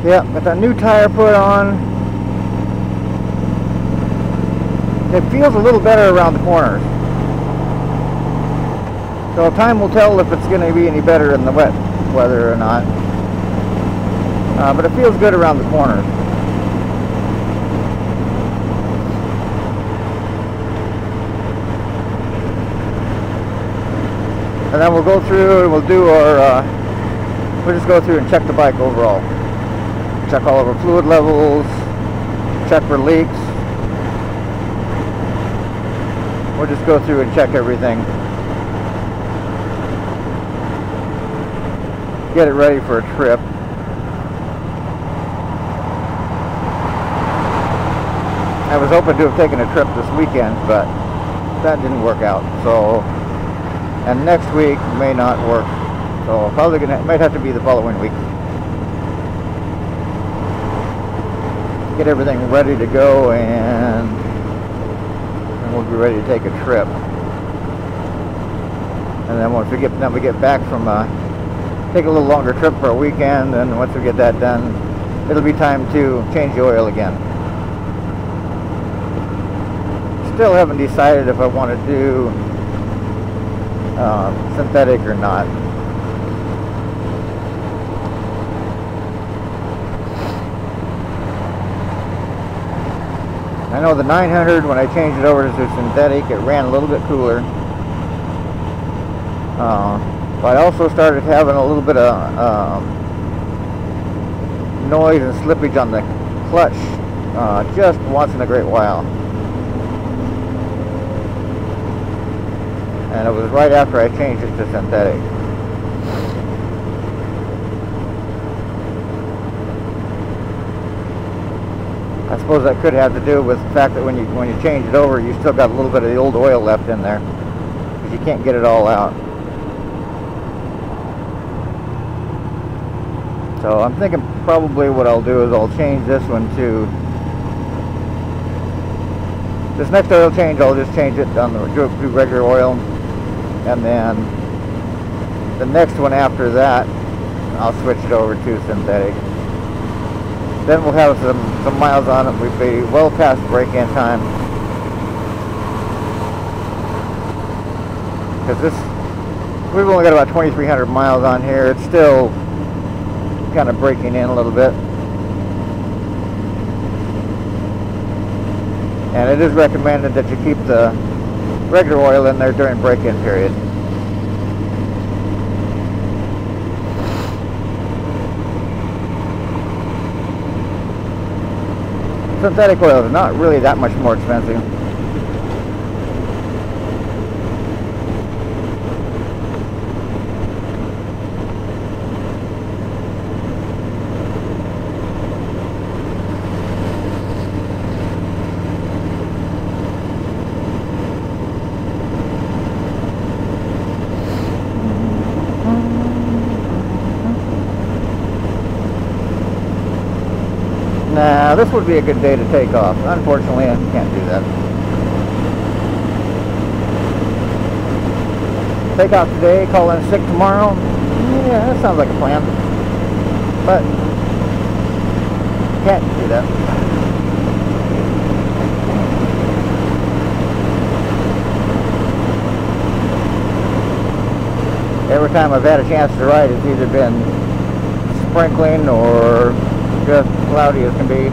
Yeah, got that new tire put on. It feels a little better around the corners. So time will tell if it's going to be any better in the wet weather or not. But it feels good around the corners. And then we'll go through and we'll do our, we'll just go through and check the bike overall. Check all of our fluid levels, check for leaks. We'll just go through and check everything. Get it ready for a trip. I was hoping to have taken a trip this weekend, but that didn't work out. So, and next week may not work. So probably might have to be the following week. Get everything ready to go, and we'll be ready to take a trip. And then once we get back from take a little longer trip for a weekend, and once we get that done, it'll be time to change the oil again. Still haven't decided if I want to do synthetic or not. I know the 900, when I changed it over to synthetic, it ran a little bit cooler. But I also started having a little bit of noise and slippage on the clutch just once in a great while. And it was right after I changed it to synthetic. I suppose that could have to do with the fact that when you change it over, you still got a little bit of the old oil left in there, because you can't get it all out. So I'm thinking probably what I'll do is I'll change this one to this next oil change. I'll just change it on the do regular oil, and then the next one after that I'll switch it over to synthetic. Then we'll have some miles on it. We'll be well past break-in time, because we've only got about 2,300 miles on here. It's still kind of breaking in a little bit, and it is recommended that you keep the regular oil in there during break-in period. Synthetic oil is not really that much more expensive. Now, this would be a good day to take off. Unfortunately, I can't do that. Take off today, call in sick tomorrow. Yeah, that sounds like a plan. But can't do that. Every time I've had a chance to ride, it's either been sprinkling or just cloudy as can be.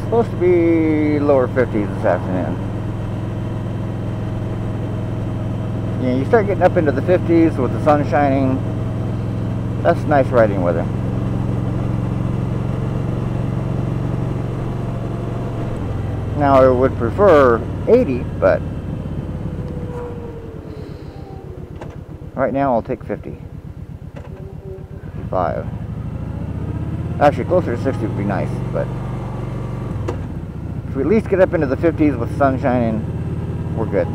Supposed to be lower 50s this afternoon. Yeah, you start getting up into the 50s with the sun shining. That's nice riding weather. Now I would prefer 80, but right now I'll take 50. 55. Actually, closer to 60 would be nice, but if we at least get up into the 50s with sun shining, we're good.